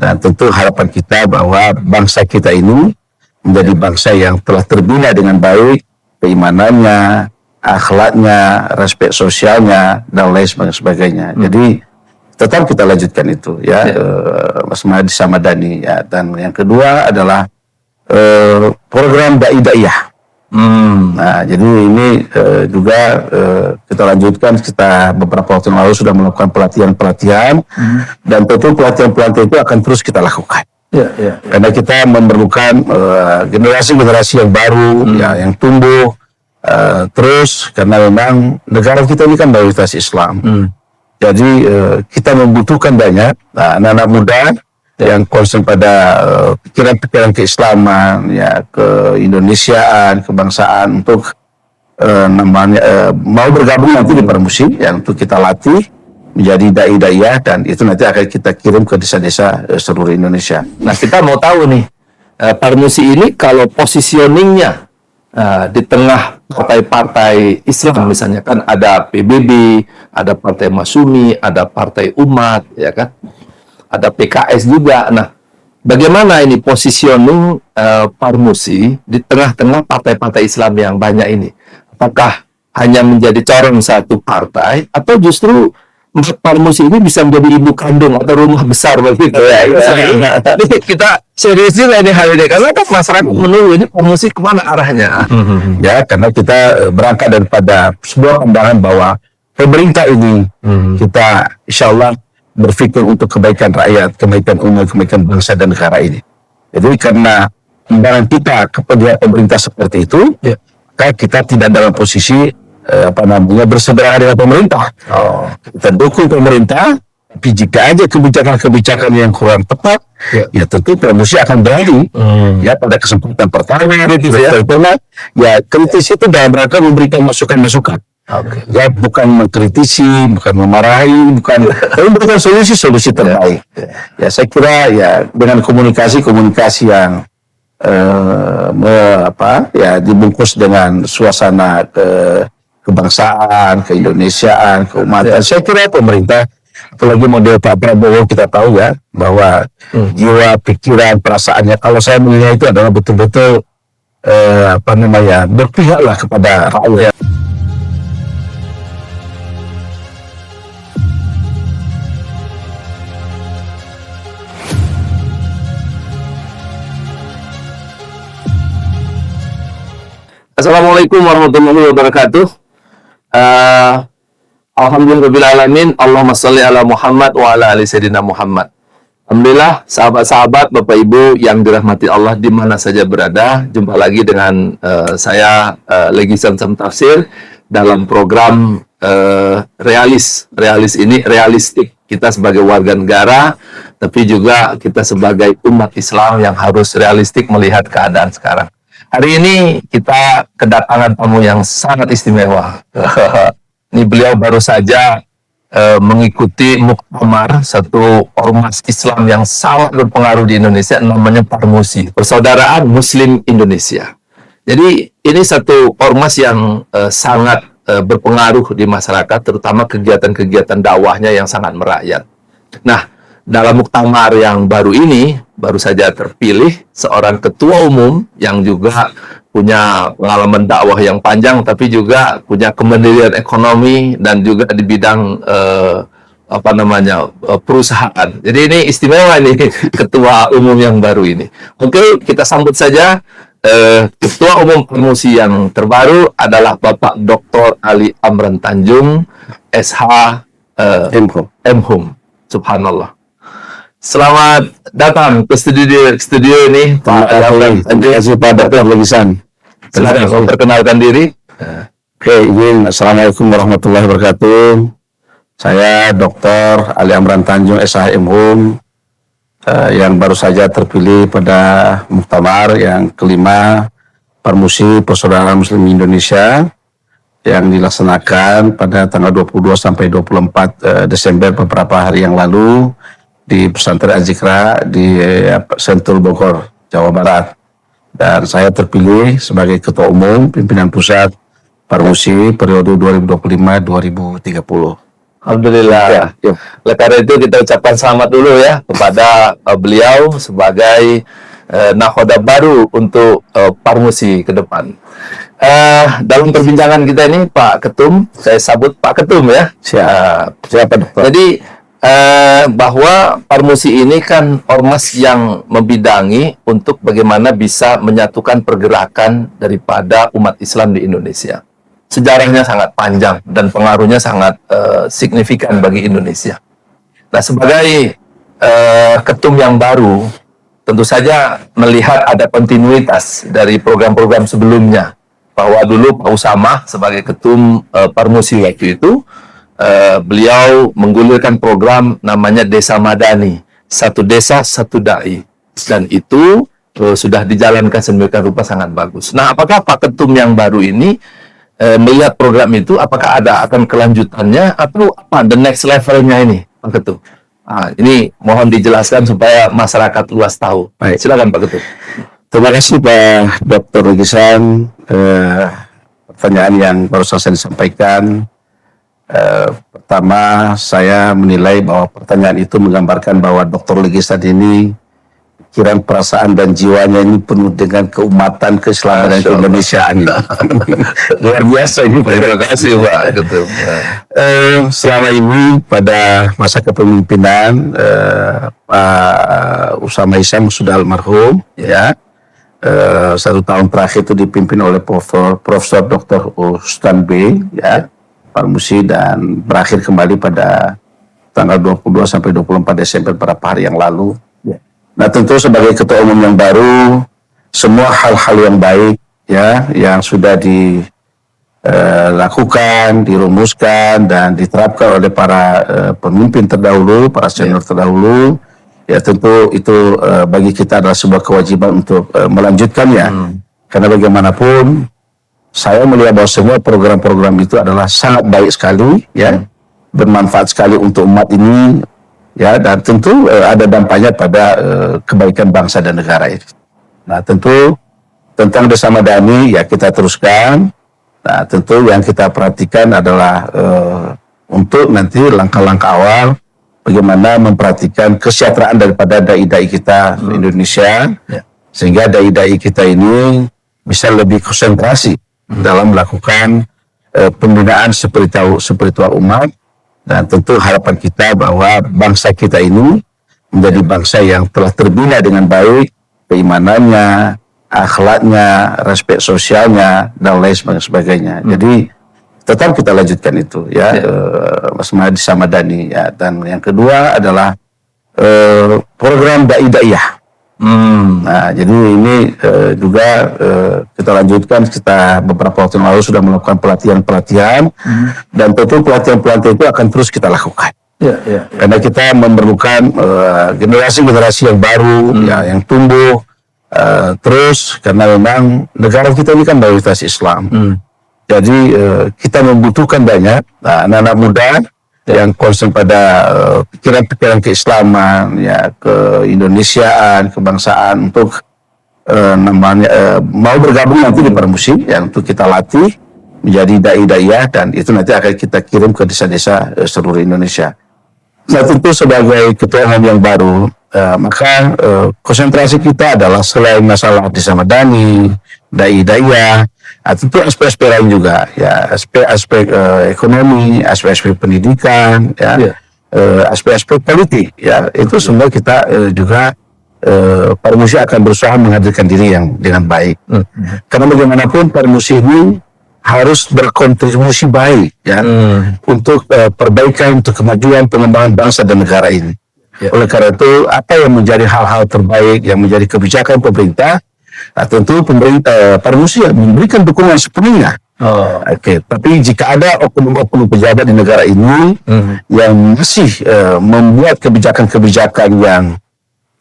Dan tentu harapan kita bahwa bangsa kita ini menjadi bangsa yang telah terbina dengan baik, keimanannya, akhlaknya, respek sosialnya, dan lain sebagainya. Jadi tetap kita lanjutkan itu, ya, Mas Mahdi Samadani. Ya. Dan yang kedua adalah program Dai-Daiyah. Nah, jadi ini juga kita lanjutkan. Kita beberapa waktu yang lalu sudah melakukan pelatihan-pelatihan, dan tentu pelatihan-pelatihan itu akan terus kita lakukan. Karena kita memerlukan generasi-generasi yang baru, ya, yang tumbuh terus, karena memang negara kita ini kan mayoritas Islam. Jadi kita membutuhkan banyak anak-anak muda yang concern pada pikiran-pikiran keislaman, ya, keindonesiaan, kebangsaan, untuk mau bergabung nanti di Parmusi, yang untuk kita latih menjadi dai-daiyah, dan itu nanti akan kita kirim ke desa-desa seluruh Indonesia. Nah, kita mau tahu nih, Parmusi ini kalau positioningnya di tengah partai-partai Islam, misalnya kan ada PBB, ada Partai Masyumi, ada Partai Umat, ya kan? Ada PKS juga. Nah, bagaimana ini positioning Parmusi di tengah-tengah partai-partai Islam yang banyak ini? Apakah hanya menjadi corong satu partai, atau justru Parmusi ini bisa menjadi ibu kandung atau rumah besar bagi kita? Jadi kita serius juga ini hal ini, karena kan masyarakat menunggu ini Parmusi kemana arahnya. Ya, karena kita berangkat daripada sebuah pandangan bahwa pemerintah ini kita insya Allah berpikir untuk kebaikan rakyat, kebaikan umat, kebaikan bangsa dan negara ini. Jadi karena pandangan kita kepada pemerintah seperti itu, maka kita tidak dalam posisi berseberangan dengan pemerintah. Kita dukung pemerintah, tapi jika aja kebijakan-kebijakan yang kurang tepat, ya tentu Parmusi akan berani. Ya, pada kesempatan pertama ya kritis itu dalam rangka memberikan masukan-masukan. Ya, bukan mengkritisi, bukan memarahi, tapi memberikan solusi terbaik. Ya, saya kira ya dengan komunikasi yang dibungkus dengan suasana kebangsaan, keindonesiaan, keumatan. Saya kira pemerintah, apalagi model Pak Prabowo, kita tahu ya bahwa jiwa, pikiran, perasaannya, kalau saya melihat itu adalah betul-betul berpihaklah kepada rakyat. Assalamualaikum warahmatullahi wabarakatuh. Alhamdulillahirrahmanirrahim. Allahumma salli ala Muhammad wa ala ali sayyidina Muhammad. Alhamdulillah, sahabat-sahabat, Bapak Ibu yang dirahmati Allah di mana saja berada, jumpa lagi dengan saya Legisan Sam Tafsir dalam program realis ini, realistik. Kita sebagai warga negara, tapi juga kita sebagai umat Islam yang harus realistik melihat keadaan sekarang. Hari ini kita kedatangan tamu yang sangat istimewa. Ini beliau baru saja mengikuti muktamar satu ormas Islam yang sangat berpengaruh di Indonesia, namanya Parmusi, Persaudaraan Muslim Indonesia. Jadi ini satu ormas yang sangat berpengaruh di masyarakat, terutama kegiatan-kegiatan dakwahnya yang sangat merakyat. Nah, dalam muktamar yang baru ini, baru saja terpilih seorang ketua umum yang juga punya pengalaman dakwah yang panjang, tapi juga punya kemandirian ekonomi dan juga di bidang perusahaan. Jadi ini istimewa ini ketua umum yang baru ini. Oke, kita sambut saja ketua umum Parmusi yang terbaru adalah Bapak Dr. Ali Amran Tanjung, SH M.Hum. Subhanallah. Selamat datang ke studio ini, Pak. Terima kasih Pak Dr. Legisan. Silakan perkenalkan diri. Assalamualaikum warahmatullahi wabarakatuh. Saya Dr. Ali Amran Tanjung, SH M.Hum, yang baru saja terpilih pada muktamar yang kelima Parmusi Persaudaraan Muslim Indonesia yang dilaksanakan pada tanggal 22 sampai 24 Desember beberapa hari yang lalu di Pesantren Az-Zikra di Sentul Bogor, Jawa Barat. Dan saya terpilih sebagai Ketua Umum Pimpinan Pusat Parmusi periode 2025-2030. Alhamdulillah. Ya. Oleh karena itu kita ucapkan selamat dulu ya kepada beliau sebagai nakhoda baru untuk Parmusi ke depan. Dalam perbincangan kita ini Pak Ketum, saya sabut Pak Ketum ya. Siapa dokter? Jadi bahwa Parmusi ini kan ormas yang membidangi untuk bagaimana bisa menyatukan pergerakan daripada umat Islam di Indonesia. Sejarahnya sangat panjang dan pengaruhnya sangat signifikan bagi Indonesia. Nah, sebagai ketum yang baru, tentu saja melihat ada kontinuitas dari program-program sebelumnya. Bahwa dulu Pak Usama sebagai ketum Parmusi waktu itu, beliau menggulirkan program namanya Desa Madani, satu desa satu dai, dan itu sudah dijalankan sedemikian rupa sangat bagus. Nah, apakah Pak Ketum yang baru ini melihat program itu, apakah akan kelanjutannya atau apa the next levelnya ini, Pak Ketum? Ini mohon dijelaskan supaya masyarakat luas tahu. Baik. Silakan Pak Ketum. Terima kasih Pak Dr. Lugisan. Pertanyaan yang baru saja disampaikan. Pertama, saya menilai bahwa pertanyaan itu menggambarkan bahwa Dr. Lugisan ini pikiran, perasaan dan jiwanya ini penuh dengan keumatan, keislaman dan keindonesiaan. Luar biasa ini. Terima kasih Pak Ketum. Selama ini pada masa kepemimpinan Pak Usama Isyam sudah almarhum, ya. 1 tahun terakhir itu dipimpin oleh Profesor Dr. Ustan B, ya, Parmusi, dan berakhir kembali pada tanggal 22 sampai 24 Desember beberapa hari yang lalu. Nah, tentu sebagai ketua umum yang baru, semua hal-hal yang baik ya yang sudah dilakukan, dirumuskan dan diterapkan oleh para pemimpin terdahulu, para senior terdahulu, ya tentu itu bagi kita adalah sebuah kewajiban untuk melanjutkannya. Karena bagaimanapun saya melihat bahwa semua program-program itu adalah sangat baik sekali, ya, bermanfaat sekali untuk umat ini. Ya, dan tentu ada dampaknya pada kebaikan bangsa dan negara ini. Nah, tentu tentang Desa Madani ya kita teruskan. Nah, tentu yang kita perhatikan adalah untuk nanti langkah-langkah awal bagaimana memperhatikan kesejahteraan daripada dai-dai kita di Indonesia, sehingga dai-dai kita ini bisa lebih konsentrasi dalam melakukan pembinaan spiritual umat. Dan tentu harapan kita bahwa bangsa kita ini menjadi bangsa yang telah terbina dengan baik, keimanannya, akhlaknya, respek sosialnya, dan lain sebagainya. Jadi tetap kita lanjutkan itu, ya, Mas Desa Madani. Ya. Dan yang kedua adalah program Dai-Daiyah. Nah, jadi ini juga kita lanjutkan. Kita beberapa waktu yang lalu sudah melakukan pelatihan-pelatihan, dan tentu pelatihan-pelatihan itu akan terus kita lakukan. Karena kita memerlukan generasi-generasi yang baru, ya, yang tumbuh terus, karena memang negara kita ini kan mayoritas Islam. Jadi kita membutuhkan banyak anak-anak muda yang concern pada pikiran-pikiran keislaman, ya, keindonesiaan, kebangsaan, untuk mau bergabung nanti di Parmusi, ya, untuk kita latih menjadi dai-daiyah, dan itu nanti akan kita kirim ke desa-desa seluruh Indonesia. Nah, tentu sebagai ketua umum yang baru, maka konsentrasi kita adalah selain masalah Desa Madani, dai-daiyah, tentu aspek-aspek lain juga, ya, aspek-aspek ekonomi, aspek-aspek pendidikan, ya, aspek-aspek politik, ya, itu semua kita juga Parmusi akan berusaha menghadirkan diri yang dengan baik. Karena bagaimanapun Parmusi ini harus berkontribusi baik, ya, untuk perbaikan, untuk kemajuan, pengembangan bangsa dan negara ini. Oleh karena itu, apa yang menjadi hal-hal terbaik, yang menjadi kebijakan pemerintah, tentu pemerintah Parmusi memberikan dukungan sepenuhnya. Tapi jika ada oknum-oknum pejabat di negara ini yang masih membuat kebijakan-kebijakan yang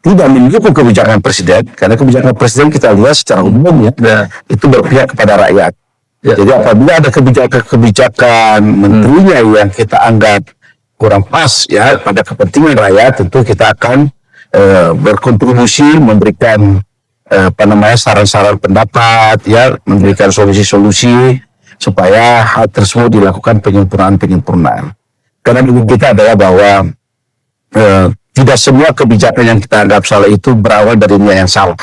tidak mendukung kebijakan presiden, karena kebijakan presiden kita lihat secara umum, ya, itu berpihak kepada rakyat. Jadi apabila ada kebijakan menterinya yang kita anggap kurang pas, ya, pada kepentingan rakyat, tentu kita akan berkontribusi, memberikan saran-saran pendapat, ya, memberikan solusi-solusi supaya hal tersebut dilakukan penyempurnaan. Karena bagi kita adalah bahwa tidak semua kebijakan yang kita anggap salah itu berawal dari niat yang salah.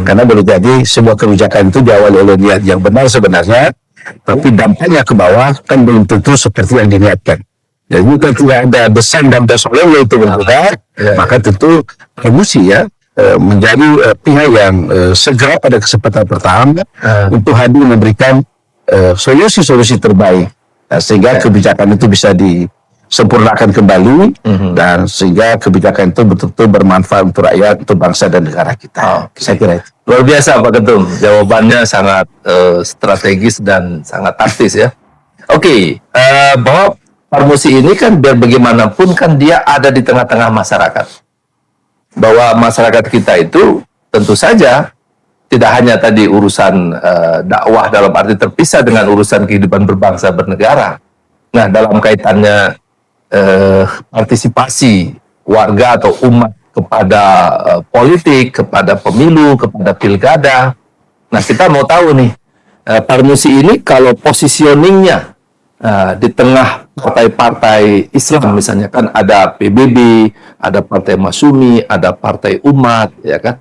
Karena boleh jadi sebuah kebijakan itu diawali oleh niat yang benar sebenarnya, tapi dampaknya ke bawah kan belum tentu seperti yang diniatkan. Jadi jika tidak ada desain dan dasarnya itu berbeda, maka tentu promosi ya menjadi pihak yang segera pada kesempatan pertama untuk hadir memberikan solusi-solusi terbaik, sehingga kebijakan itu bisa disempurnakan kembali dan sehingga kebijakan itu betul-betul bermanfaat untuk rakyat, untuk bangsa dan negara kita. Saya kira itu. Luar biasa Pak Ketum, jawabannya sangat strategis dan sangat taktis ya. Oke, bahwa Parmusi ini kan biar bagaimanapun kan dia ada di tengah-tengah masyarakat. Bahwa masyarakat kita itu tentu saja tidak hanya tadi urusan dakwah dalam arti terpisah dengan urusan kehidupan berbangsa bernegara. Nah, dalam kaitannya partisipasi warga atau umat kepada politik, kepada pemilu, kepada pilkada. Nah, kita mau tahu nih, Parmusi ini kalau positioningnya di tengah partai-partai Islam misalnya kan ada PBB, ada Partai Masyumi, ada Partai Umat, ya kan,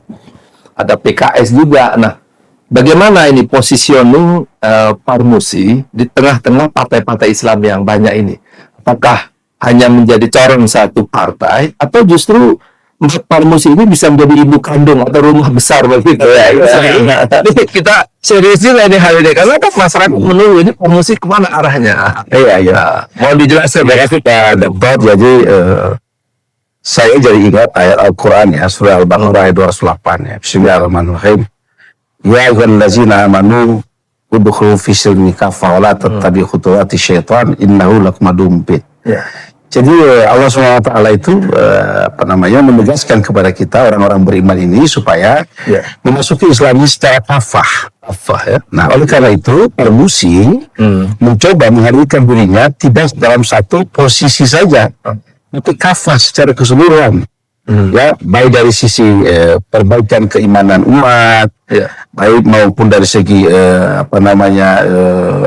ada PKS juga. Nah, bagaimana ini positioning Parmusi di tengah-tengah partai-partai Islam yang banyak ini? Apakah hanya menjadi corong satu partai atau justru Parmusi ini bisa menjadi ibu kandung atau rumah besar bagi kita? Jadi kita seriusin ini hal ini karena kan masyarakat menunggu ini Parmusi kemana arahnya? Iya. Mau dijelaskan Terima kasih Pak Dokter. Jadi saya jadi ingat ayat Al-Quran ya, surah Al-Baqarah ayat 208 ya. Bismillahirrahmanirrahim. Ya ayyuhallazina amanu udkhulu fi silmi kaffah wa la tattabi'u khutuwati syaitan innahu lakum aduwwun mubin. Ya. Jadi Allah SWT itu menegaskan kepada kita orang-orang beriman ini supaya memasuki Islam ini secara kafah. Ya. Nah, oleh karena itu Parmusi mencoba menghadirkan dirinya tidak dalam satu posisi saja, tapi kafah secara keseluruhan. Ya, baik dari sisi perbaikan keimanan umat, baik maupun dari segi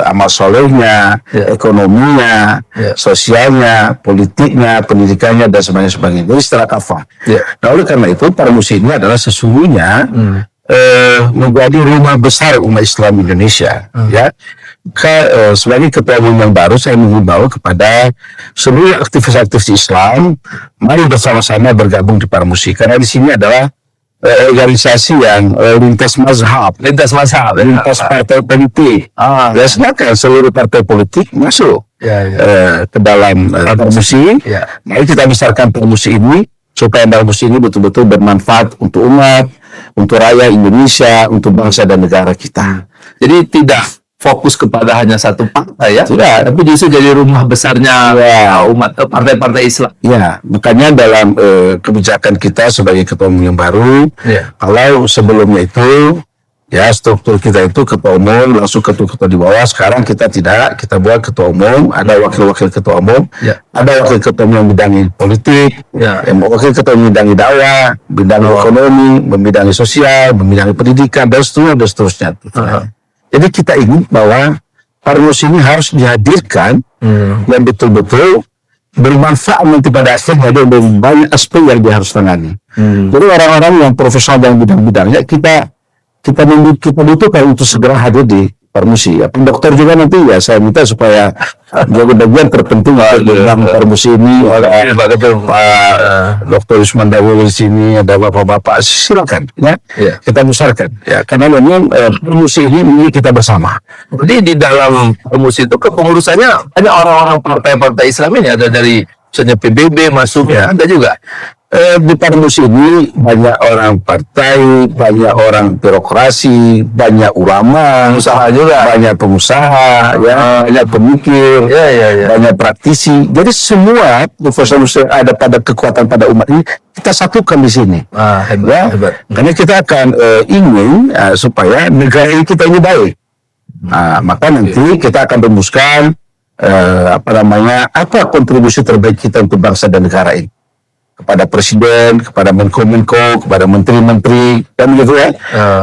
amal solehnya, ekonominya, sosialnya, politiknya, pendidikannya dan sebagainya. Jadi secara kafah. Nah, oleh karena itu Parmusi ini adalah sesungguhnya menjadi rumah besar umat Islam Indonesia. Ya, sebagai ketua umum yang baru saya menghimbau kepada seluruh aktivis-aktivis Islam, mari bersama-sama bergabung di Parmusi karena di sini adalah organisasi yang lintas mazhab, lintas partai politik. Dan silakan seluruh partai politik masuk ke dalam Parmusi. Mari kita besarkan Parmusi ini supaya Parmusi ini betul-betul bermanfaat untuk umat, untuk rakyat Indonesia, untuk bangsa dan negara kita. Jadi tidak fokus kepada hanya satu partai ya, tidak, tapi justru jadi rumah besarnya umat partai-partai Islam. Ya, makanya dalam kebijakan kita sebagai ketua umum yang baru, kalau sebelumnya itu ya struktur kita itu ketua umum langsung ketua-ketua di bawah, sekarang kita tidak, kita buat ketua umum, ada wakil-wakil ketua umum, ada wakil ketua umum yang membidangi politik, wakil ketua umum membidangi dakwah, membidangi ekonomi, membidangi sosial, membidangi pendidikan dan seterusnya. Jadi kita ingin bahwa Parmusi ini harus dihadirkan yang betul-betul bermanfaat nanti pada akhirnya ada banyak aspek yang dia harus tangani. Jadi orang-orang yang profesional dalam bidang-bidangnya kita butuhkan untuk segera hadir di Parmusi. Ya, dokter juga nanti ya saya minta supaya menjadi bagian terpenting dalam Parmusi ini. Pak Dr. Usman Dawul di sini, ada bapak-bapak, silakan ya, kita besarkan ya, karena memang Parmusi ini kita bersama. Jadi di dalam Parmusi itu kepengurusannya ada orang-orang partai-partai Islam ini, ada dari misalnya PBB masuk ada juga. Di Parmusi ini banyak orang partai, banyak orang birokrasi, banyak ulama, usaha juga, banyak pengusaha, banyak pemikir, banyak praktisi. Jadi semua profesional ada pada kekuatan pada umat ini kita satukan di sini. Hebat. Karena kita akan ingin supaya negara ini kita ini baik. Maka nanti kita akan rumuskan apa kontribusi terbaik kita untuk bangsa dan negara ini. Kepada presiden, kepada Menko, kepada menteri-menteri, dan gitu ya,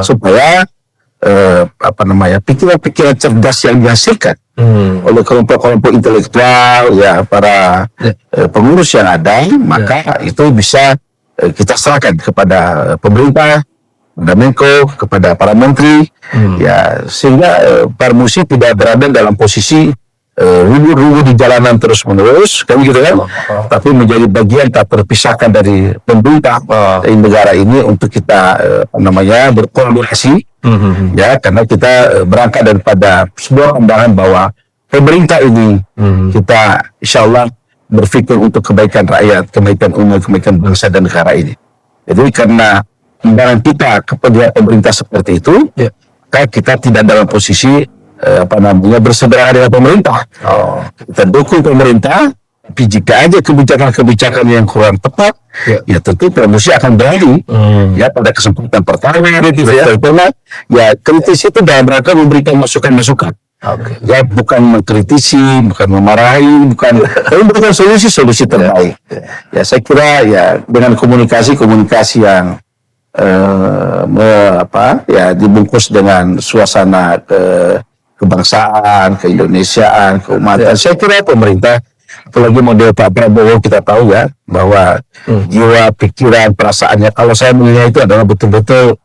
supaya pikiran-pikiran cerdas yang dihasilkan oleh kelompok-kelompok intelektual, ya para pengurus yang ada, maka itu bisa kita serahkan kepada pemerintah, kepada Menko, kepada para menteri, ya sehingga Parmusi tidak berada dalam posisi rubuh-rubuh di jalanan terus-menerus, kan gitu kan? Tapi menjadi bagian tak terpisahkan dari pemerintah dari negara ini untuk kita berkolaborasi, ya karena kita berangkat daripada sebuah pandangan bahwa pemerintah ini kita insya Allah berpikir untuk kebaikan rakyat, kebaikan umat, kebaikan bangsa dan negara ini. Jadi karena pandangan kita kepada pemerintah seperti itu, maka kita tidak dalam posisi berseberangan dengan pemerintah. Kita dukung pemerintah, tapi jika ada kebijakan-kebijakan yang kurang tepat, ya tentu Parmusi akan beralih. Ya pada kesempatan pertama, ya kritisi itu dalam rangka memberikan masukan-masukan. Ya bukan mengkritisi, bukan memarahi, tapi memberikan solusi terbaik. Ya saya kira ya dengan komunikasi yang dibungkus dengan suasana kebangsaan, keindonesiaan, keumatan. Saya kira pemerintah, apalagi model Pak Prabowo, kita tahu ya bahwa jiwa, pikiran, perasaannya, kalau saya melihat itu adalah betul-betul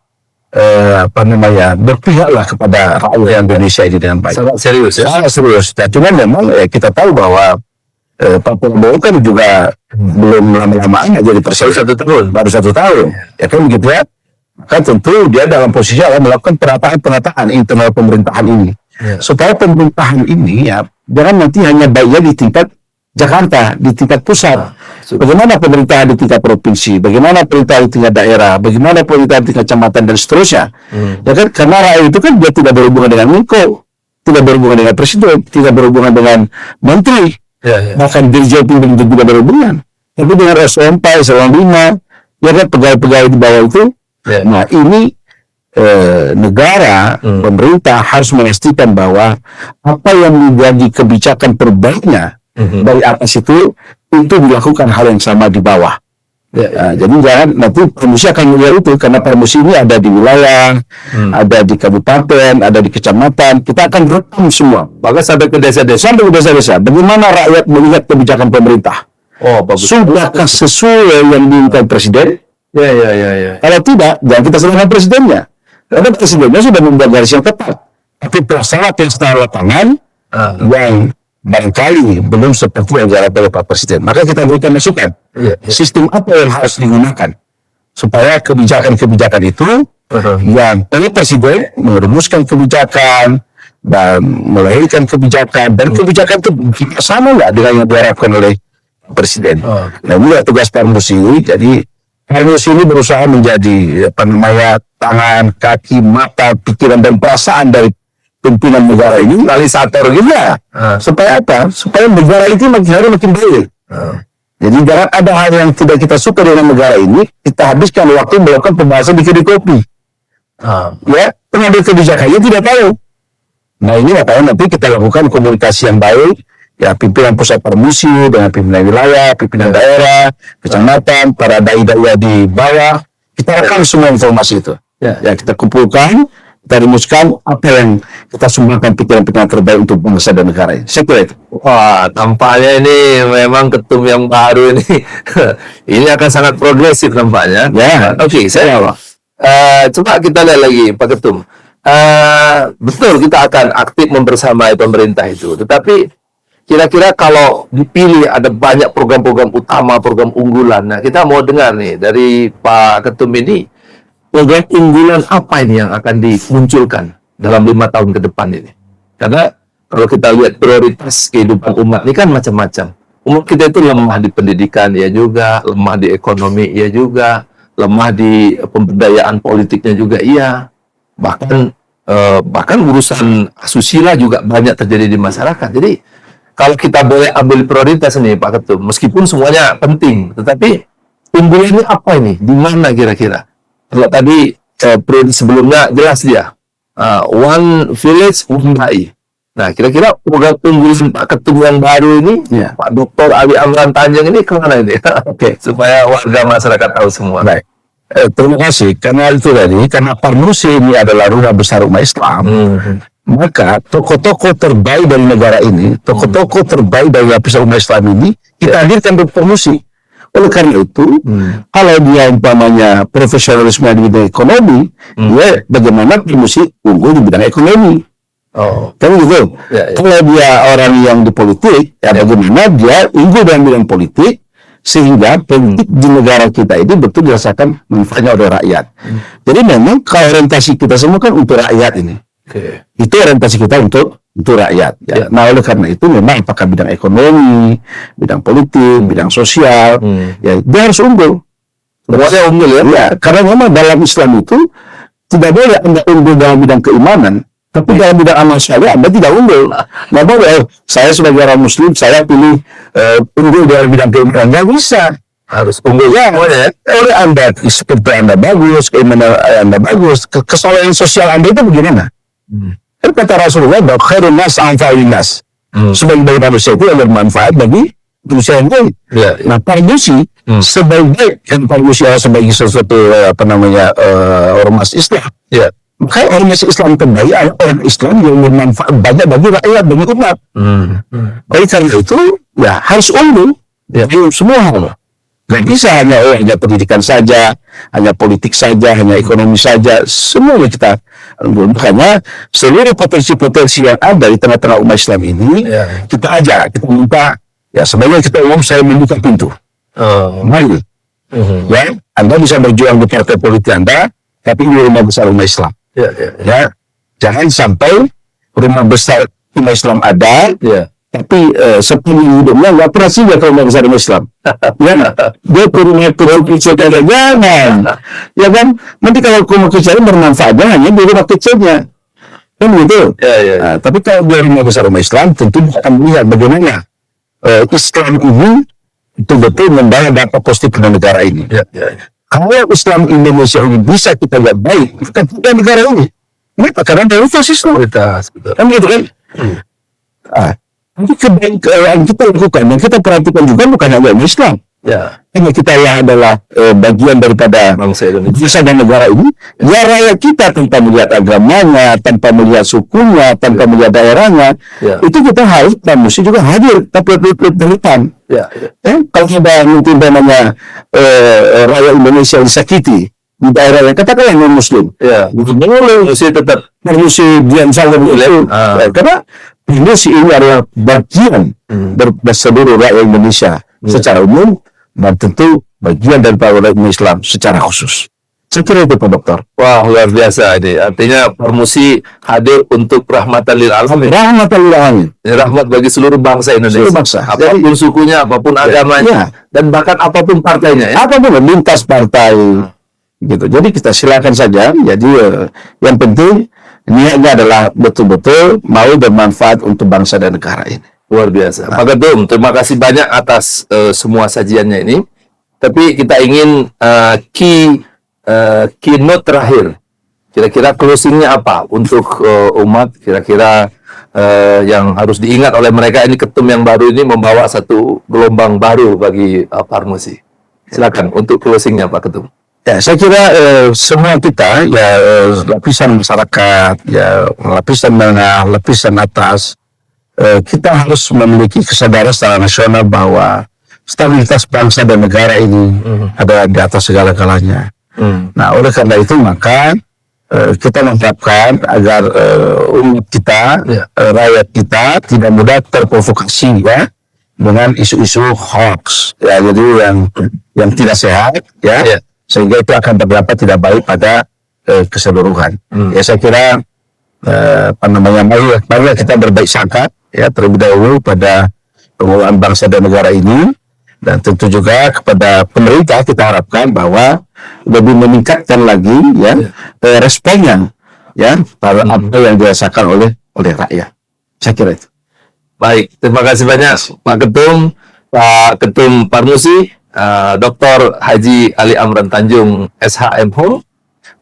berpihaklah kepada rakyat Indonesia ini dengan baik. Sangat serius ya. Sangat serius. Nah, cuman memang kita tahu bahwa Pak Prabowo kan juga belum lama-lama jadi presiden. Baru satu tahun. Ya kan begitu ya. Kan tentu dia dalam posisi akan melakukan penataan internal pemerintahan ini. Supaya pemerintahan ini ya jangan nanti hanya baiknya di tingkat Jakarta, di tingkat pusat. Bagaimana pemerintahan di tingkat provinsi, bagaimana pemerintahan di tingkat daerah, bagaimana pemerintahan di tingkat kecamatan dan seterusnya. Ya kan, karena rakyat itu kan dia tidak berhubungan dengan Menko, tidak berhubungan dengan presiden, tidak berhubungan dengan menteri, bahkan dirjen pimpinan juga berhubungan. Tapi dengan S4, S5, ya kan pegawai-pegawai di bawah itu. Nah ini negara, pemerintah harus memastikan bahwa apa yang menjadi kebijakan terbaiknya dari atas itu dilakukan hal yang sama di bawah. Jadi jangan nanti Parmusi akan melihat itu, karena Parmusi ini ada di wilayah, ada di kabupaten, ada di kecamatan. Kita akan rekam semua, bahkan sampai ke desa-desa. Bagaimana rakyat melihat kebijakan pemerintah? Bagus. Sudahkah sesuai yang diinginkan presiden? Ya. Kalau tidak, jangan kita salahkan presidennya. Karena presidennya sudah membuat garis yang tepat. Tapi pelaksana secara lapangan yang barangkali belum seperti yang diharapkan oleh Pak Presiden. Maka kita berikan masukan. Sistem apa yang harus digunakan supaya kebijakan-kebijakan itu yang oleh Presiden merumuskan kebijakan dan melahirkan kebijakan, dan kebijakan itu sama nggak dengan yang diharapkan oleh Presiden. Nah, ini tugas Parmusi. Jadi Parmusi ini berusaha menjadi tangan, kaki, mata, pikiran dan perasaan dari pimpinan negara ini, realisator juga. Supaya apa? Supaya negara itu makin hari makin baik. Jadi jangan ada hal yang tidak kita suka dengan negara ini, kita habiskan waktu melakukan pembahasan di kedai kopi. Ya, pengambil kebijakannya tidak tahu. Nah ini makanya nanti kita lakukan komunikasi yang baik. Ya, pimpinan pusat Parmusi dengan pimpinan wilayah, pimpinan daerah, kecamatan, para dai-dai di bawah, kita rekam semua informasi itu. Ya, kita kumpulkan, kita rumuskan apa yang kita sumbangkan pikiran-pikiran terbaik untuk bangsa dan negara ini. Saya kira itu. Wah, tampaknya ini memang ketum yang baru ini. Ini akan sangat progresif nampaknya. Ya, Oke, coba kita lihat lagi, Pak Ketum. Betul, kita akan aktif membersamai pemerintah itu. Tetapi kira-kira kalau dipilih ada banyak program-program utama, program unggulan. Nah, kita mau dengar nih dari Pak Ketum ini, program unggulan apa ini yang akan dimunculkan dalam 5 tahun ke depan ini? Karena kalau kita lihat prioritas kehidupan umat ini kan macam-macam. Umat kita itu lemah di pendidikan, ya juga, lemah di ekonomi, ya juga, lemah di pemberdayaan politiknya juga, iya. Bahkan urusan asusila juga banyak terjadi di masyarakat. Jadi kalau kita boleh ambil prioritas nih Pak Ketum, meskipun semuanya penting, tetapi unggulan ini apa ini? Di mana kira-kira? Kalau tadi periode sebelumnya jelas dia, One Village, One Dai. Nah, kira-kira program unggulan Pak Ketum yang baru ini, Pak Dr. Ali Amran Tanjung ini kemana ini? Supaya warga masyarakat tahu semua. Baik. Terima kasih. Karena itu tadi, karena Parnusi ini adalah rumah besar umat Islam, maka tokoh-tokoh terbaik dari negara ini, tokoh-tokoh terbaik dari lapisan umat Islam ini, kita hadirkan di Parnusi. Oleh karena itu, kalau dia umpamanya profesionalisme di bidang ekonomi, ya bagaimana Parnusi unggul di bidang ekonomi. Kan gitu. Kalau dia orang yang di politik, ya bagaimana dia unggul dalam bidang politik, sehingga politik di negara kita ini betul dirasakan manfaatnya oleh rakyat. Jadi memang orientasi kita semua kan untuk rakyat ini. Itu orientasi kita untuk rakyat. Ya. Nah, oleh karena itu memang apakah bidang ekonomi, bidang politik, bidang sosial, ya dia harus unggul. Semuanya unggul ya? Ya, karena memang dalam Islam itu tidak boleh Anda unggul dalam bidang keimanan, tapi dalam bidang amal syariah Anda tidak unggul. Nggak boleh. Saya sebagai orang Muslim, saya pilih unggul dalam bidang keimanan. Nggak bisa. Harus unggul. Ya, oleh Anda, seperti Anda bagus, keimanan Anda bagus, kesolehan sosial Anda itu bagaimana? Kan kata Rasulullah, bahwa khairun nas anfa'un nas. Sebaik-baik manusia itu adalah manfaat bagi manusia yang lain. Nah, Parnusi sebaik Parnusi sebagai sesuatu ormas Islam. Makanya ormas Islam terbaik adalah orang Islam yang bermanfaat banyak bagi rakyat, bagi umat. Oleh karena itu, ya harus unggul di semua hal. Nggak bisa hanya pendidikan saja, hanya politik saja, hanya ekonomi saja. Semuanya kita unggul. Makanya seluruh potensi-potensi yang ada di tengah-tengah umat Islam ini, kita ajak, kita minta, ya sebagai kita umum saya membuka pintu. Mari. Ya, Anda bisa berjuang di partai politik Anda, tapi di rumah besar umat Islam. Ya, jangan sampai rumah besar umat Islam ada, tapi sepenuhnya hidupnya nggak pernah sih ke rumah besar umat Islam. Ya, dia ke rumah kecil ada, jangan. Ya kan, nanti kalau rumah kecil bermanfaatnya hanya di rumah kecilnya, kan gitu. Nah, tapi kalau di rumah besar umat Islam, tentu akan melihat bagaimana Islam ini betul-betul membawa dampak positif pada negara ini. Kalau Islam Indonesia ini bisa kita lihat baik, bukan kita negara ini. Kenapa? Karena dari fasisme. Kan gitu kan? Nanti kebaikan yang kita lakukan, yang kita perhatikan juga bukan hanya Islam. Karena kita yang adalah bagian daripada bangsa dan negara ini, ya rakyat kita tanpa melihat agamanya, tanpa melihat sukunya, tanpa melihat daerahnya, itu kita harus mesti juga hadir, tapi terlibat. Kalau ada mungkin namanya rakyat Indonesia disakiti di daerah yang katakanlah non Muslim, boleh mesti tetap mesti diam saja itu, karena Indonesia ini adalah bagian dari seluruh rakyat Indonesia secara umum dan tentu bagian dari rakyat Islam secara khusus. Saya kira itu Pak Dokter. Wah, luar biasa ini. Artinya Parnusi hadir untuk rahmatan lil alamin. Rahmatan lil alamin. Rahmat bagi seluruh bangsa Indonesia. Seluruh bangsa. Apapun sukunya, apapun agamanya, dan bahkan apapun partainya. Apapun lintas partai. Gitu. Jadi kita silakan saja. Jadi yang penting niatnya adalah betul-betul mau bermanfaat untuk bangsa dan negara ini. Luar biasa. Pak Ketum, terima kasih banyak atas semua sajiannya ini. Tapi kita ingin keynote terakhir. Kira-kira closingnya apa untuk umat? Kira-kira yang harus diingat oleh mereka, ini Ketum yang baru ini membawa satu gelombang baru bagi Parnusi. Silakan untuk closingnya Pak Ketum. Ya, saya kira semua kita, ya lapisan masyarakat, ya lapisan menengah, lapisan atas, kita harus memiliki kesadaran secara nasional bahwa stabilitas bangsa dan negara ini adalah di atas segala-galanya. Nah, oleh karena itu maka kita mengharapkan agar umat kita, rakyat kita tidak mudah terprovokasi ya dengan isu-isu hoax, ya jadi yang tidak sehat, ya. Sehingga itu akan berdampak tidak baik pada keseluruhan. Ya saya kira mari kita berbaik sangka ya terlebih dahulu pada pengelolaan bangsa dan negara ini, dan tentu juga kepada pemerintah kita harapkan bahwa lebih meningkatkan lagi ya responnya ya pada apa yang dirasakan oleh rakyat. Saya kira itu. Baik, terima kasih banyak Pak Ketum, Pak Ketum Parnusi, Dr. Haji Ali Amran Tanjung, SHMH.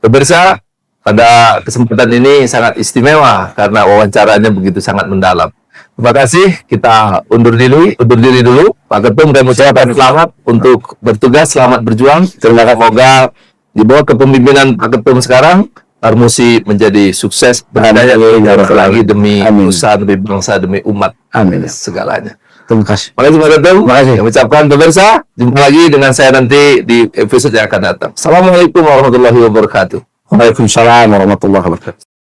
Pemirsa, pada kesempatan ini sangat istimewa karena wawancaranya begitu sangat mendalam. Terima kasih, kita undur diri dulu. Pak Ketum, dan mengucapkan selamat untuk bertugas, selamat berjuang. Semoga Di bawah kepemimpinan Pak Ketum sekarang, Parmusi menjadi sukses, berdaya lagi demi Amin. usaha, demi bangsa, demi umat. Amin. Segalanya. Terima kasih. Makasih Pak Ketum. Terima kasih. Kami ucapkan pemirsa, jumpa lagi dengan saya nanti di episode yang akan datang. Assalamualaikum warahmatullahi wabarakatuh. Waalaikumsalam warahmatullahi wabarakatuh.